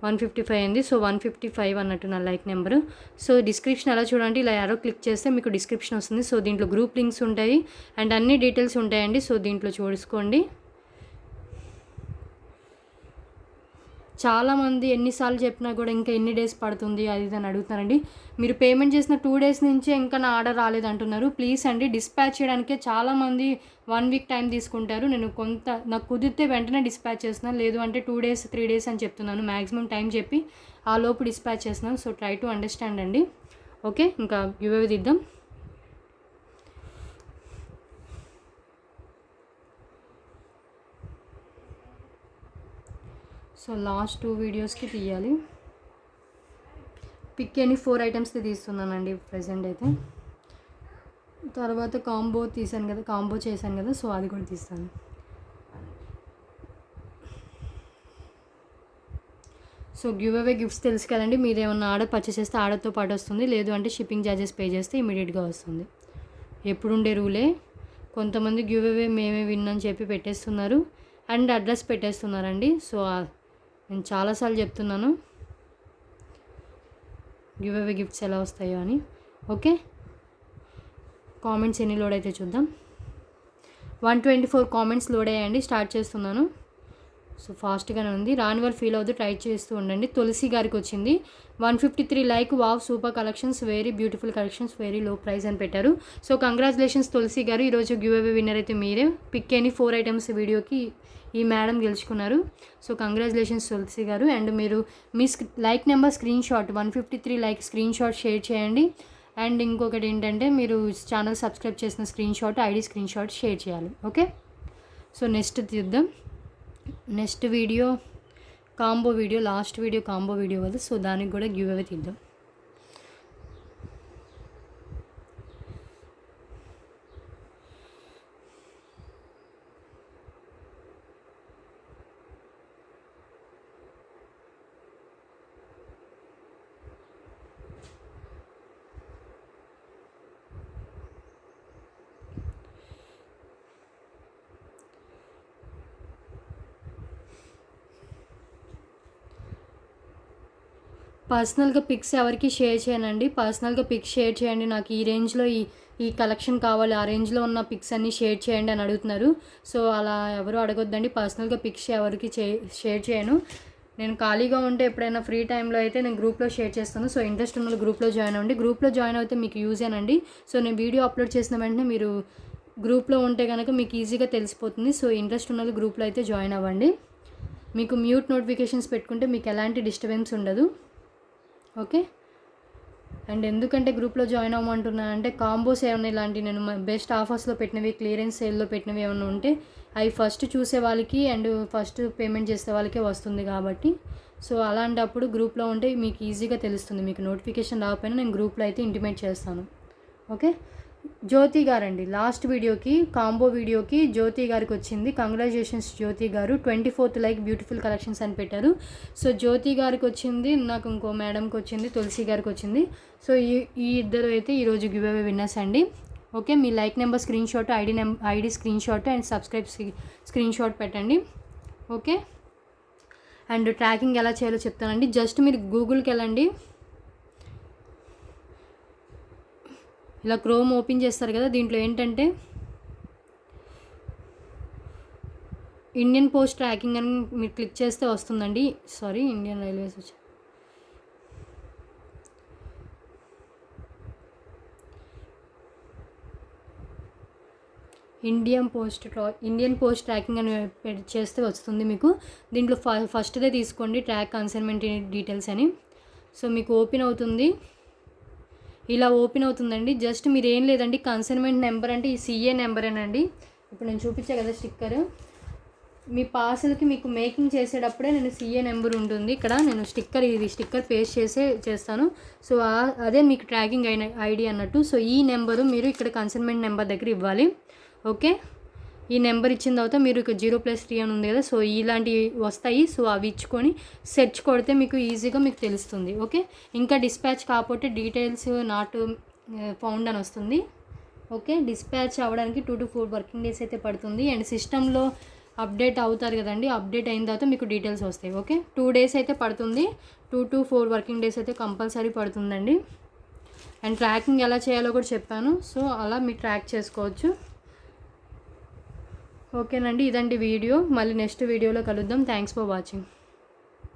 S1: 155 అయింది. సో 155 అన్నట్టు నా లైక్ నెంబరు. సో డిస్క్రిప్షన్ ఎలా చూడండి, ఇలా యారో క్లిక్ చేస్తే మీకు డిస్క్రిప్షన్ వస్తుంది. సో దీంట్లో గ్రూప్ లింక్స్ ఉంటాయి అండ్ అన్ని డీటెయిల్స్ ఉంటాయండి. సో దీంట్లో చూసుకోండి. చాలామంది ఎన్నిసార్లు చెప్పినా కూడా ఇంకా ఎన్ని డేస్ పడుతుంది అది అని అడుగుతారండి. మీరు పేమెంట్ చేసిన 2 డేస్ నుంచే ఇంకా నా ఆర్డర్ రాలేదంటున్నారు. ప్లీజ్ అండి, డిస్పాచ్ చేయడానికే చాలామంది 1 వీక్ టైం తీసుకుంటారు. నేను నాకు కుదిరితే వెంటనే డిస్పాచ్ చేస్తున్నాను, లేదు అంటే 2 డేస్ 3 డేస్ అని చెప్తున్నాను. మ్యాక్సిమం టైం చెప్పి ఆ లోపు డిస్పాచ్ చేస్తున్నాను. సో ట్రై టు అండర్స్టాండ్ అండి. ఓకే, ఇంకా గివ్ అవే తీద్దాం. సో లాస్ట్ 2 వీడియోస్కి తీయాలి. పిక్ ఎనీ 4 ఐటమ్స్కి తీస్తున్నానండి ప్రజెంట్ అయితే. తర్వాత కాంబో తీసాను కదా, కాంబో చేశాను కదా, సో అది కూడా తీస్తాను. సో గివ్ అవే గిఫ్ట్స్ తెలుసు కదండి. మీరు ఏమన్నా ఆర్డర్ పర్చేస్ చేస్తే ఆర్డర్తో పాటు వస్తుంది, లేదు అంటే షిప్పింగ్ ఛార్జెస్ పే చేస్తే ఇమీడియట్గా వస్తుంది. ఎప్పుడుండే రూలే. కొంతమంది గివ్ అవే మేమే విన్నని చెప్పి పెట్టేస్తున్నారు అండ్ అడ్రస్ పెట్టేస్తున్నారండి. సో నేను చాలాసార్లు చెప్తున్నాను, గివ్ అవే గిఫ్ట్స్ ఎలా వస్తాయో అని. ఓకే, కామెంట్స్ ఎన్ని లోడ్ అయితే చూద్దాం. 124 కామెంట్స్ లోడ్ అయ్యాయండి. స్టార్ట్ చేస్తున్నాను. సో ఫాస్ట్గానే ఉంది. రాని వాళ్ళు ఫీల్ అవుతూ ట్రై చేస్తూ ఉండండి. తులసి గారికి వచ్చింది 153 like. Wow super collections, very beautiful collections, very low price అని పెట్టారు. సో కంగ్రాచులేషన్స్ తులసి గారు. ఈరోజు గివ్ అవే విన్నర్ అయితే మీరే. పిక్ ఎనీ 4 ఐటమ్స్ వీడియోకి ఈ మేడం గెలుచుకున్నారు. సో కంగ్రాచులేషన్స్ తులసి గారు. అండ్ మీరు మీ like number screen shot 153 like screen shot share చేయండి. అండ్ ఇంకొకటి ఏంటంటే మీరు ఛానల్ సబ్స్క్రైబ్ చేసిన screen shot, ID screen shot share చేయాలి. ఓకే, సో నెక్స్ట్ తీద్దాం. Next video combo video, last video combo video కదా, సో దానికి కూడా గివ్ అవే తీద్దాం. పర్సనల్గా పిక్స్ ఎవరికి షేర్ చేయనండి. పర్సనల్గా పిక్స్ షేర్ చేయండి, నాకు ఈ రేంజ్లో ఈ కలెక్షన్ కావాలి, ఆ రేంజ్లో ఉన్న పిక్స్ అన్నీ షేర్ చేయండి అని అడుగుతున్నారు. సో అలా ఎవరు అడగొద్దండి. పర్సనల్గా పిక్స్ ఎవరికి షేర్ చేయను. నేను ఖాళీగా ఉంటే ఎప్పుడైనా ఫ్రీ టైంలో అయితే నేను గ్రూప్లో షేర్ చేస్తాను. సో ఇంట్రెస్ట్ ఉన్న గ్రూప్లో జాయిన్ అవ్వండి. గ్రూప్లో జాయిన్ అయితే మీకు యూజేనండి. సో నేను వీడియో అప్లోడ్ చేసిన వెంటనే మీరు గ్రూప్లో ఉంటే కనుక మీకు ఈజీగా తెలిసిపోతుంది. సో ఇంట్రెస్ట్ ఉన్న గ్రూప్లో అయితే జాయిన్ అవ్వండి. మీకు మ్యూట్ నోటిఫికేషన్స్ పెట్టుకుంటే మీకు ఎలాంటి డిస్టర్బెన్స్ ఉండదు. ఓకే, అండ్ ఎందుకంటే గ్రూప్లో జాయిన్ అవ్వమంటున్నా అంటే కాంబోస్ ఏమైనా ఇలాంటి నేను బెస్ట్ ఆఫర్స్లో పెట్టినవి, క్లియరెన్స్ సేల్లో పెట్టినవి ఏమైనా ఉంటే అవి ఫస్ట్ చూసే వాళ్ళకి అండ్ ఫస్ట్ పేమెంట్ చేసే వాళ్ళకే వస్తుంది కాబట్టి, సో అలాంటప్పుడు గ్రూప్లో ఉంటే మీకు ఈజీగా తెలుస్తుంది. మీకు నోటిఫికేషన్ రాకపోయినా నేను గ్రూప్లో అయితే ఇంటిమేట్ చేస్తాను. ఓకే, జ్యోతి గారండి లాస్ట్ వీడియోకి కాంబో వీడియోకి జ్యోతి గారికి వచ్చింది. కంగ్రాచులేషన్స్ జ్యోతి గారు. 24th లైక్ బ్యూటిఫుల్ కలెక్షన్స్ అని పెట్టారు. సో జ్యోతి గారికి వచ్చింది, నాకు ఇంకో మేడంకి వచ్చింది, తులసి గారికి వచ్చింది. సో ఈ ఇద్దరు అయితే ఈరోజు గివ్ అవే విన్నర్స్ అండి. Okay, me like number screen shot, ID screen shot and subscribe screen shot పెట్టండి. ఓకే, అండ్ ట్రాకింగ్ ఎలా చేయాలో చెప్తానండి. జస్ట్ మీరు గూగుల్కి వెళ్ళండి. ఇలా క్రోమ్ ఓపెన్ చేస్తారు కదా, దీంట్లో ఏంటంటే ఇండియన్ పోస్ట్ ట్రాకింగ్ అని మీరు క్లిక్ చేస్తే వస్తుందండి. సారీ, ఇండియన్ రైల్వేస్ వచ్చి ఇండియన్ పోస్ట్ ట్రాకింగ్ అని చేస్తే వస్తుంది మీకు. దీంట్లో ఫస్ట్దే తీసుకోండి, ట్రాక్ కన్సైన్మెంట్ డీటెయిల్స్ అని. సో మీకు ఓపెన్ అవుతుంది, ఇలా ఓపెన్ అవుతుందండి. జస్ట్ మీరు ఏం లేదండి, కన్సైన్మెంట్ నెంబర్ అంటే ఈ CA నెంబరేనండి. ఇప్పుడు నేను చూపించా కదా స్టిక్కర్, మీ పార్సల్కి మీకు మేకింగ్ చేసేటప్పుడే నేను CA నెంబర్ ఉంటుంది. ఇక్కడ నేను స్టిక్కర్ పేస్ట్ చేస్తాను. సో అదే మీకు ట్రాకింగ్ ఐడి అన్నట్టు. సో ఈ నెంబరు మీరు ఇక్కడ కన్సైన్మెంట్ నెంబర్ దగ్గర ఇవ్వాలి. ఓకే, ఈ నెంబర్ ఇచ్చిన తర్వాత మీరు 0+3 అని ఉంది కదా, సో ఇలాంటివి వస్తాయి. సో అవి ఇచ్చుకొని సెర్చ్ కొడితే మీకు ఈజీగా మీకు తెలుస్తుంది. ఓకే, ఇంకా డిస్పాచ్ కాకపోతే డీటెయిల్స్ నాట్ ఫౌండ్ అని వస్తుంది. ఓకే, డిస్పాచ్ అవ్వడానికి 2 to 4 వర్కింగ్ డేస్ అయితే పడుతుంది. అండ్ సిస్టంలో అప్డేట్ అవుతారు కదండి, అప్డేట్ అయిన తర్వాత మీకు డీటెయిల్స్ వస్తాయి. ఓకే, 2 days అయితే పడుతుంది. 2 to 4 వర్కింగ్ డేస్ అయితే కంపల్సరీ పడుతుందండి. అండ్ ట్రాకింగ్ ఎలా చేయాలో కూడా చెప్పాను. సో అలా మీరు ట్రాక్ చేసుకోవచ్చు. ఓకేనండి, ఇదండి వీడియో. మళ్ళీ నెక్స్ట్ వీడియోలో కలుద్దాం. Thanks for watching.